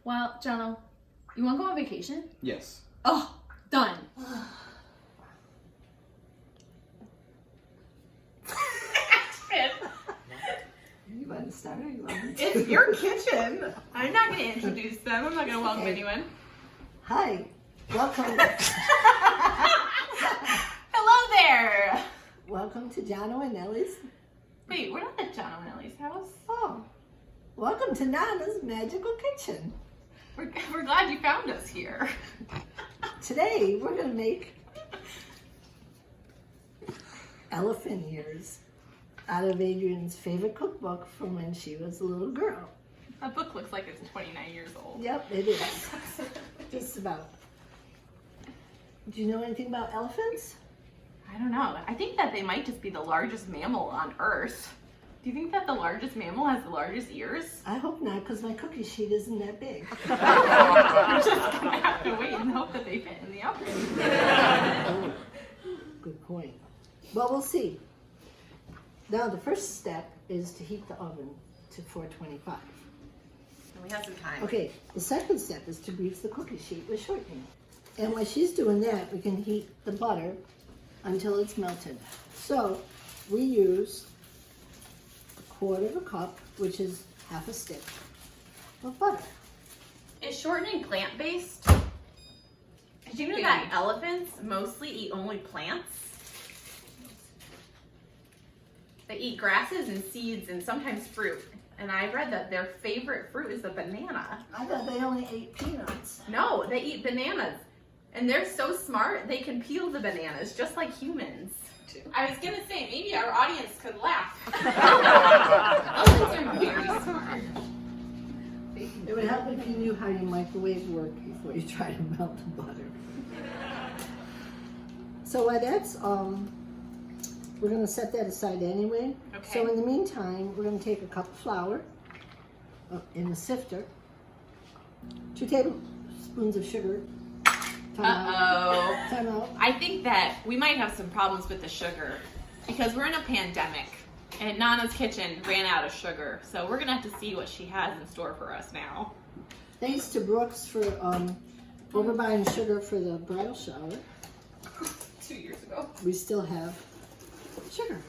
Well, Jono, you want to go on vacation? Yes. Oh, done. You want to start or you want me to? It's your kitchen. I'm not going to introduce them. I'm not going to welcome anyone. Hi, welcome. Hello there. Welcome to Jono and Ellie's. Wait, we're not at Jono and Ellie's house. Oh, welcome to Nana's Magical Kitchen. We're glad you found us here. Today we're going to make elephant ears out of Adrian's favorite cookbook from when she was a little girl. That book looks like it's 29 years old. Yep, it is. Just about. Do you know anything about elephants? I don't know. I think that they might just be the largest mammal on Earth. Do you think that the largest mammal has the largest ears? I hope not, because my cookie sheet isn't that big. We're just going to have to wait and hope that they fit in the oven. Oh, good point. Well, we'll see. Now, the first step is to heat the oven to 425. And we have some time. Okay, the second step is to grease the cookie sheet with shortening. And while she's doing that, we can heat the butter until it's melted. So, we use a quarter of a cup, which is half a stick of butter. Is shortening plant-based? Did you know that elephants mostly eat only plants? They eat grasses and seeds and sometimes fruit. And I read that their favorite fruit is the banana. I thought they only ate peanuts. No, they eat bananas. And they're so smart, they can peel the bananas just like humans. I was gonna say, maybe our audience could laugh. Elephants are very smart. It would help if you knew how your microwave worked before you try to melt the butter. So while that's, we're gonna set that aside anyway. Okay. So in the meantime, we're gonna take a cup of flour in the sifter, 2 tablespoons of sugar. Uh-oh. Time out. I think that we might have some problems with the sugar because we're in a pandemic and Nana's Kitchen ran out of sugar. So we're gonna have to see what she has in store for us now. Thanks to Brooks for overbuying sugar for the bridal shower. 2 years ago. We still have sugar.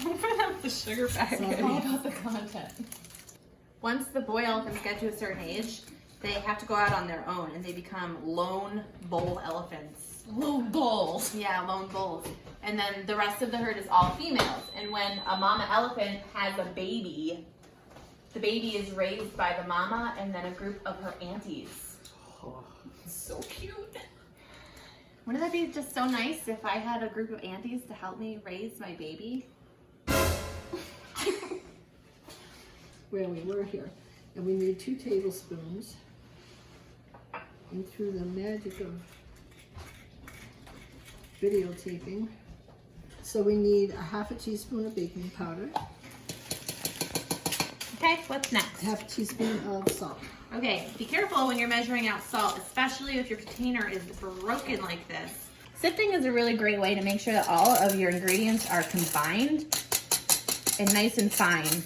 Open up the sugar packet. So- About the content. Once the boy elephants get to a certain age, they have to go out on their own and they become lone bull elephants. Lone bulls? Yeah, lone bulls. And then the rest of the herd is all females. And when a mama elephant has a baby, the baby is raised by the mama and then a group of her aunties. Oh, So cute. Wouldn't that be just so nice if I had a group of aunties to help me raise my baby? Where we were here. And we need 2 tablespoons. And through the magic of videotaping. So we need a half a teaspoon of baking powder, Okay, what's next? half a teaspoon of salt. Okay, be careful when you're measuring out salt, especially if your container is broken like this. Sifting is a really great way to make sure that all of your ingredients are combined and nice and fine.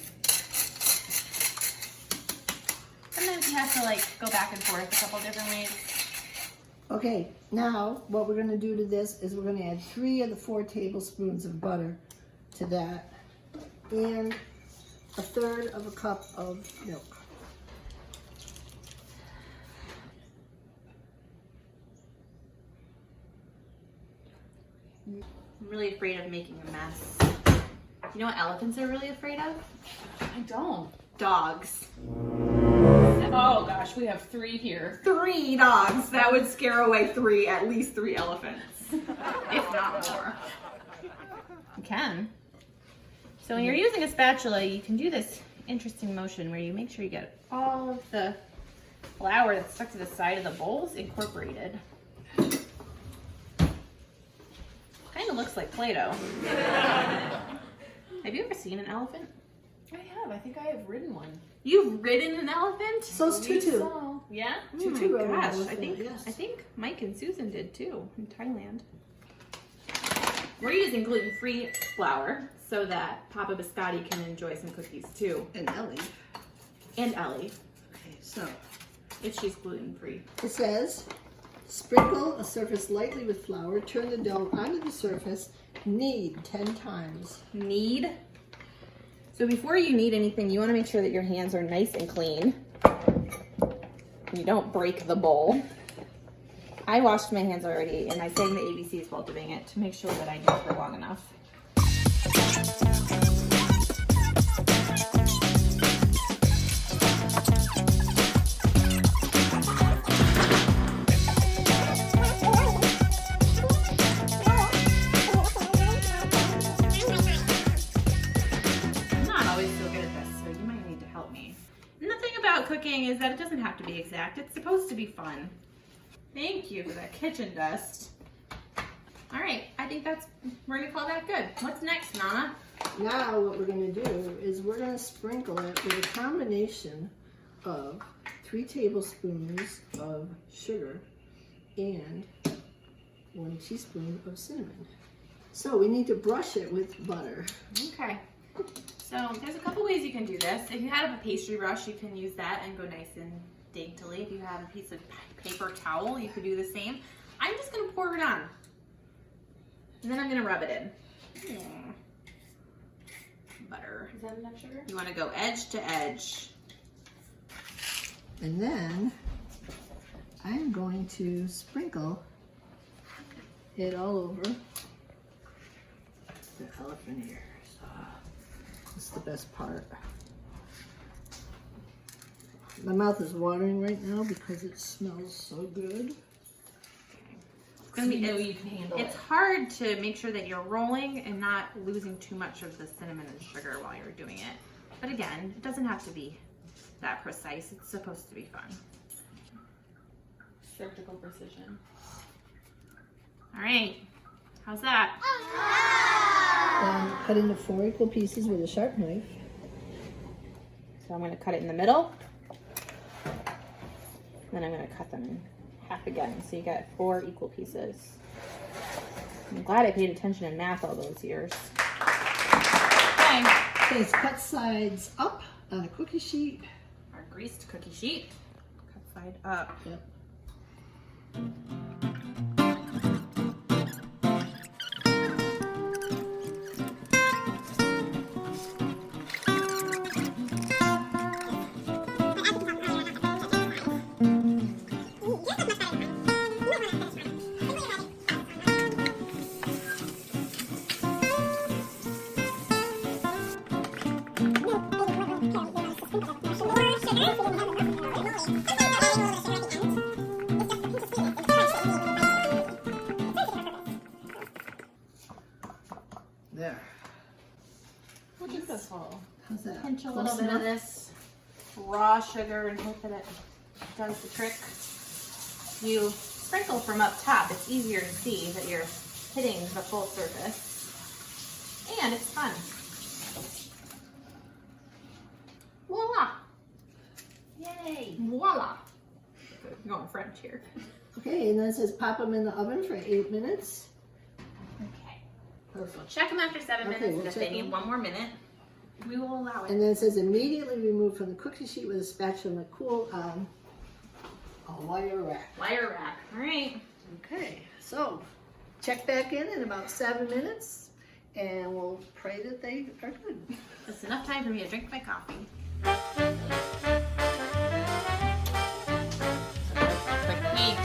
Sometimes you have to like go back and forth a couple different ways. Okay, now what we're gonna do to this is we're gonna add 3 of the 4 tablespoons of butter to that and 1/3 of a cup of milk. I'm really afraid of making a mess. You know what elephants are really afraid of? I don't. Dogs. Oh gosh, we have 3 here. 3 dogs. That would scare away at least 3 elephants, if not more. You can. So when you're using a spatula, you can do this interesting motion where you make sure you get all of the flour that's stuck to the side of the bowls incorporated. Kind of looks like Play-Doh. Have you ever seen an elephant? I have. I think I have ridden one. You've ridden an elephant? So's Tutu. So, Yeah? Tutu rode an Gosh, elephant, I yes. think Mike and Susan did too in Thailand. We're using gluten-free flour so that Papa Biscotti can enjoy some cookies too. And Ellie. And Ellie. Okay, so if she's gluten-free. It says, sprinkle a surface lightly with flour, turn the dough onto the surface, knead 10 times. Knead. So before you knead anything, you want to make sure that your hands are nice and clean. You don't break the bowl. I washed my hands already, and I sang the ABCs while doing it to make sure that I did it for long enough. I'm not always so good at this, so you might need to help me. And the thing about cooking is that it doesn't have to be exact. It's supposed to be fun. Thank you for that kitchen dust. All right, I think we're gonna call that good. What's next, Nana? Now what we're going to do is we're going to sprinkle it with a combination of 3 tablespoons of sugar and 1 teaspoon of cinnamon. So we need to brush it with butter. Okay. So there's a couple ways you can do this. If you have a pastry brush, you can use that and go nice and daintily. If you have a piece of paper towel, you could do the same. I'm just gonna pour it on. And then I'm gonna rub it in. Butter. Is that enough sugar? You wanna go edge to edge. And then I'm going to sprinkle it all over the elephant ears. This is the best part. My mouth is watering right now because it smells so good. You know you can handle It's it. hard to make sure that you're rolling and not losing too much of the cinnamon and sugar while you're doing it. But again, it doesn't have to be that precise. It's supposed to be fun. Surgical precision. All right, how's that? Cut into 4 equal pieces with a sharp knife. So I'm gonna cut it in the middle. Then I'm gonna cut them in half again. So you got 4 equal pieces. I'm glad I paid attention in math all those years. Okay. Okay, it's cut sides up on a cookie sheet. Our greased cookie sheet. Cut side up. Yep. There. Look at this hole. How's that? Pinch a Close little bit enough? of this raw sugar and hope that it does the trick. You sprinkle from up top. It's easier to see that you're hitting the full surface. And it's fun. Voila! Yay! Voila! I'm going French here. Okay, and then it says pop them in the oven for 8 minutes. Okay. Perfect. Check them after 7 Okay, minutes, we'll and if check they need them. 1 more minute, we will allow it. And then it says immediately remove from the cookie sheet with a spatula and cool on a wire rack. Wire rack. All right. Okay, so check back in about 7 minutes and we'll pray that they are good. It's enough time for me to drink my coffee. Quick peek.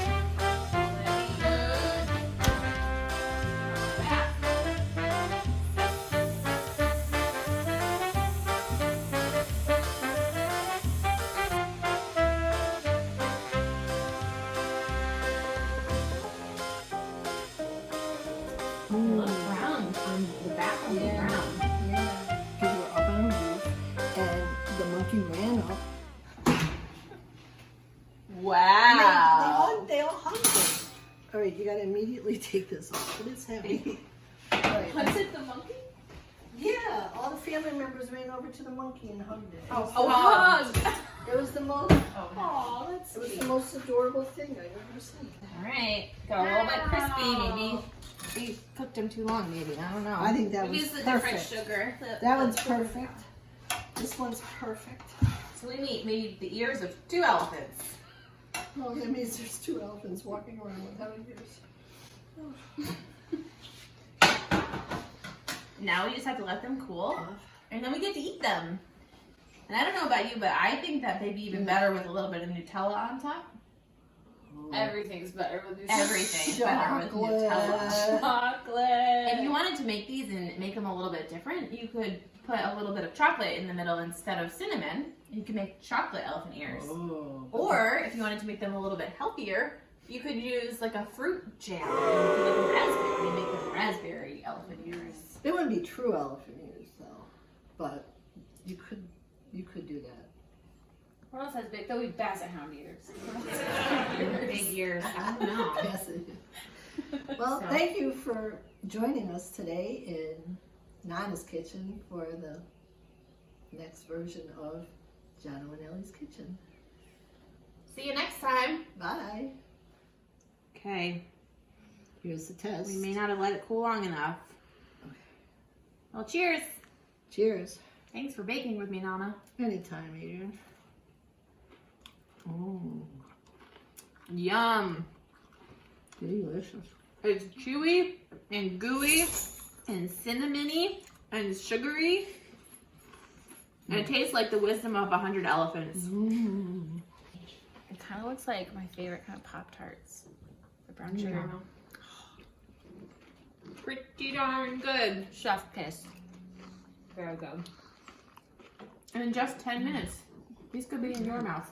Look brown on the back of the ground. Yeah, because we're up on a roof and the monkey ran up. Wow. They all hugged him. All right, you gotta immediately take this off, but it's heavy. All right. Was it the monkey? Yeah, all the family members ran over to the monkey and hugged it. Oh, hug. It was the most, Oh, that's it was sweet. the most adorable thing I've ever seen. All right. Got a little bit crispy. Maybe we cooked them too long. Maybe I don't know. I think that We was used the different perfect. sugar. That one's perfect. This one's perfect. So we made the ears of 2 elephants. Well, that means there's 2 elephants walking around without ears. Now we just have to let them cool, and then we get to eat them. And I don't know about you, but I think that they'd be even better with a little bit of Nutella on top. Everything's better with these. Everything's better with Nutella. Chocolate. If you wanted to make these and make them a little bit different, you could put a little bit of chocolate in the middle instead of cinnamon. You can make chocolate elephant ears. Oh. Or if you wanted to make them a little bit healthier, you could use like a fruit jam. You could make them raspberry. You make them raspberry elephant ears. They wouldn't be true elephant ears though, but you could do that. What else has big? They'll be basset hound ears. Big ears. I don't know. Well, So. thank you for joining us today in Nana's kitchen for the next version of Jono and Ellie's kitchen. See you next time. Bye. Okay. Here's the test. We may not have let it cool long enough. Okay. Well, cheers. Cheers. Thanks for baking with me, Nana. Anytime, Adrian. Oh, Yum. delicious. It's chewy and gooey and cinnamony and sugary. And it tastes like the wisdom of 100 elephants. Mm. It kind of looks like my favorite kind of Pop-Tarts. The brown sugar. Pretty darn good. Chef kiss. Very good. And in just 10 minutes, these could be in your mouth.